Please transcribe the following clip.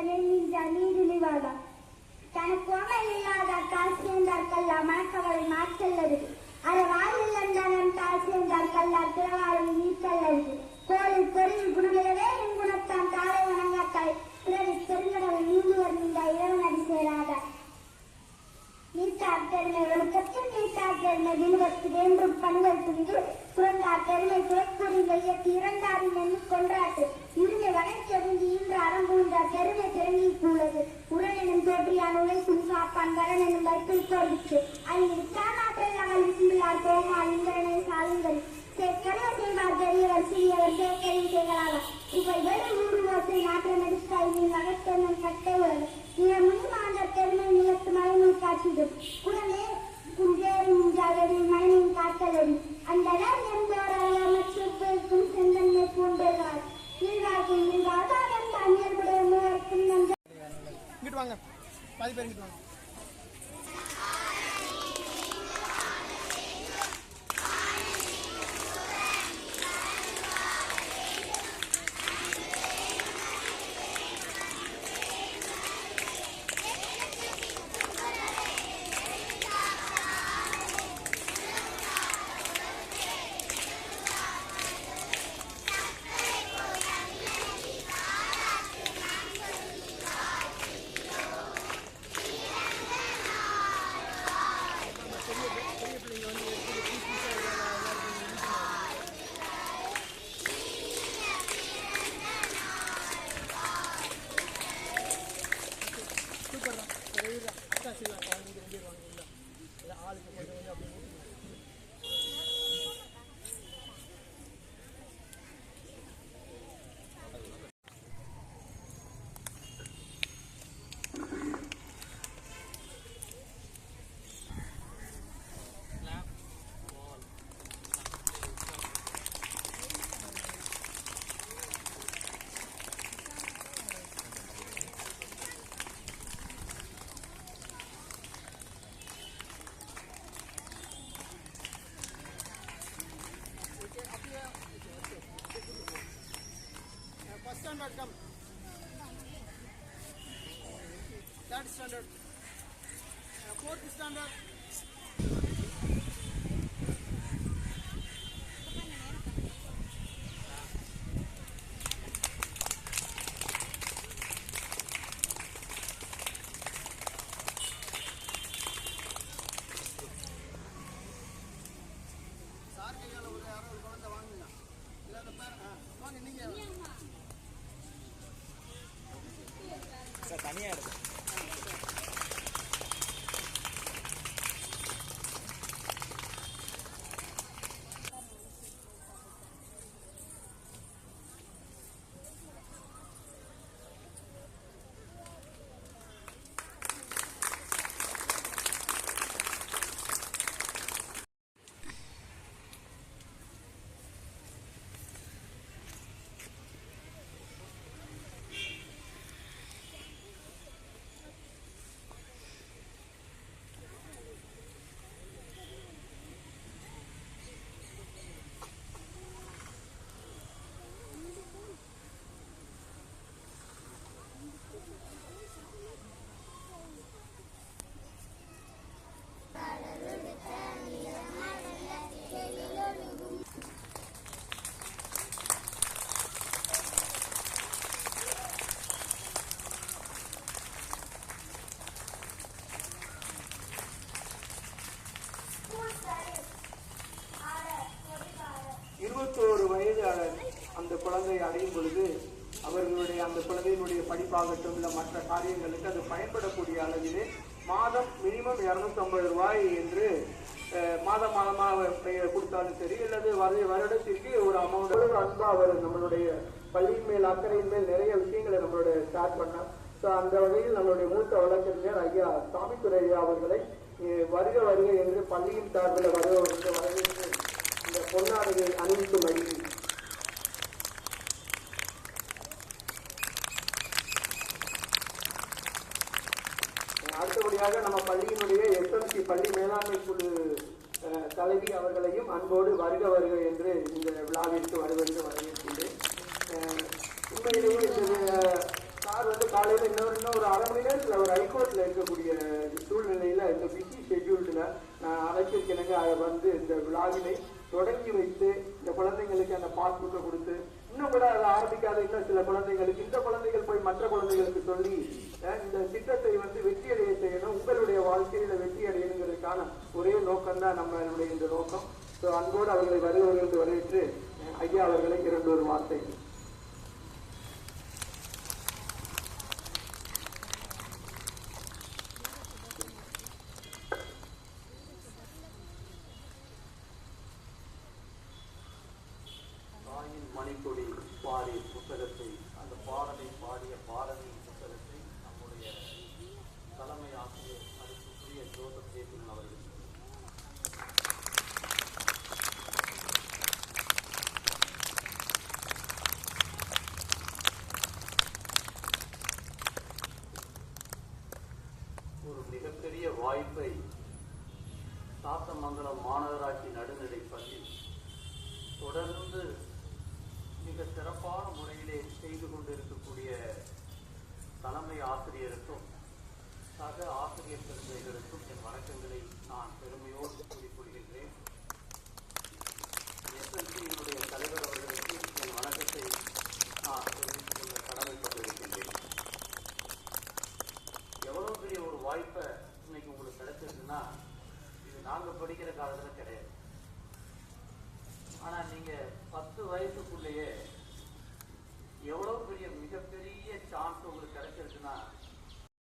நீரிழிவாக தனக்கு அமல் இல்லாத தால் சேர்ந்தார்கல்லா மனக்கவலை மாற்றல்லது அதை வாயில்லந்தனம் தால் சேர்ந்தார்கல்லா பிறவாழை நீற்றல்லது கோளில் பெருகில் குணமிலவே என் குணத்தான் தாளை வணங்காத்தாய் பிறரை பெருங்கடவை நீந்துவர் நீண்ட இறைவனடி சேராத நீட்டார் பெருமை ஒழுக்கத்தில் நீட்டார் பெருமை விழுவத்து வேண்டும் பணிகள் புரிந்து புறந்தார் பெருமை குறைக்கூறில் வையத்து இரண்டாரின் எண்ணி கொன்றாட்டு இருமை வகைச்செறிந்து இன்று அறம்பூந்தார் பெருமை பெருங்கி கூழது உடனெனும் தோற்றியான் உலை சுன்சாப்பான் வரன் எனும் வைப்பில் கோடிச்சு ஐந்து தானாற்றல் அவள் விசும்பிலார் போமால் இந்திரனை சாலுங்கள் கரைய செய்வார் பெரியவர் சிறியவர் சேர்க்கை செய்களாக இவை வெறு ஊடுவோசை நாற்றம் எடுத்தாயின் வகத்தென்னும் கட்டை உலகு இன முனிமாந்த பெருமை நிலத்து மழைநீர் காட்சிடும் குடமே குஞ்சேரும் ஜாகடி மழைநீர் காத்தலடி அந்தனர் என்போராக மற்றும் செந்தன்மை பூண்டேறார் நீர்வாழ்க்கை நீர்வாழ்வாக அந்நியர்களுடைய மூவருக்கும் நன்றி. இங்கிட்டு வாங்க, பாதி பேர் இங்கிட்டு வாங்க. Standard come. Third standard. Fourth standard. Sir கையால ஒரு யாரோ ஒரு குழந்தை வாங்குங்க. இல்ல அந்த பேர் வாங்க நீங்க தனியா இருக்கு. அந்த குழந்தை அடையும் பொழுது அவர்களுடைய அந்த குழந்தையினுடைய படிப்பாகட்டும் இல்லை மற்ற காரியங்களுக்கு அது பயன்படக்கூடிய அளவிலே மாதம் மினிமம் 250 ரூபாய் என்று மாதமாக கொடுத்தாலும் சரி, அல்லது வருடத்திற்கு ஒரு அமௌண்ட் அன்பா அவர் நம்மளுடைய பள்ளியின் மேல் அக்கறையின் மேல் நிறைய விஷயங்களை நம்மளுடைய ஸ்டார்ட் பண்ணார். ஸோ அந்த வகையில் நம்மளுடைய மூத்த வழக்கறிஞர் ஐயா சாமித்துறை ஐயா அவர்களை வருக வருக என்று பள்ளியின் சார்பில் வரவேற்று இந்த பொன்னாடையை அணிவிக்கும்படி அடுத்தபடியாக நம்ம பள்ளியினுடைய எஸ்எம்சி பள்ளி மேலாண்மை குழு தலைவி அவர்களையும் அன்போடு வருக வருக என்று இந்த விழாவிற்கு வருவதற்கு வரவேற்கின்றேன். உண்மையிலேயே சார் வந்து காலையில இன்னொரு அரை மணி நேரத்துல அவர் ஹைகோர்ட்ல இருக்கக்கூடிய சூழ்நிலையில இந்த பிஸி ஷெட்யூல்டுல நான் அழைச்சிருக்கேனுங்க. அதை வந்து இந்த விழாவினை தொடங்கி வைத்து இந்த குழந்தைங்களுக்கு அந்த பாஸ்புக்கை கொடுத்து இன்னும் கூட அதை ஆரம்பிக்காத இன்னும் சில குழந்தைகளுக்கு இந்த குழந்தைகள் போய் மற்ற குழந்தைகளுக்கு சொல்லி இந்த திட்டத்தை வந்து வெற்றி அடைய செய்யணும். உங்களுடைய வாழ்க்கையில வெற்றி அடையணுங்கிறதுக்கான ஒரே நோக்கம் தான் நம்மளுடைய இந்த நோக்கம். அன்போடு அவர்களை வருவர்கள் வரவேற்று ஐயா அவர்களை 2 வார்த்தை. மணிக்கொடி பாரி புத்தகத்தை, அந்த பாடலை பாடிய பாரதி புத்தகத்தை நம்முடைய தலைமை ஆசிரியர் மதிப்புக்குரிய ஜோசப் ஜேபின் அவர்கள் ஒரு மிகப்பெரிய வாய்ப்பை சாத்தமங்கலம் மாநகராட்சி நடுநிலைப் பள்ளி தொடர்ந்து மிக சிறப்பான முறையிலே செய்து கொண்டிருக்கக்கூடிய தலைமை ஆசிரியருக்கும் சக ஆசிரியர் பெருமைகளுக்கும் என் வணக்கங்களை நான் பெருமையோடு கூறிக்கொள்கின்றேன். எஸ்எல்சியினுடைய தலைவர் அவர்களுக்கு என் வணக்கத்தை நான் தெரிவித்துக் கொள்ள கடமைப்பட்டிருக்கின்றேன். எவ்வளவு பெரிய ஒரு வாய்ப்பை இன்னைக்கு உங்களுக்கு கிடைச்சிருக்குன்னா இது நாங்கள் படிக்கிற காலத்தில் கிடையாது. ஆனா நீங்க 10 வயசுக்குள்ளேயே எவ்வளவு பெரிய மிகப்பெரிய சான்ஸ் உங்களுக்கு கிடைச்சிருக்குன்னா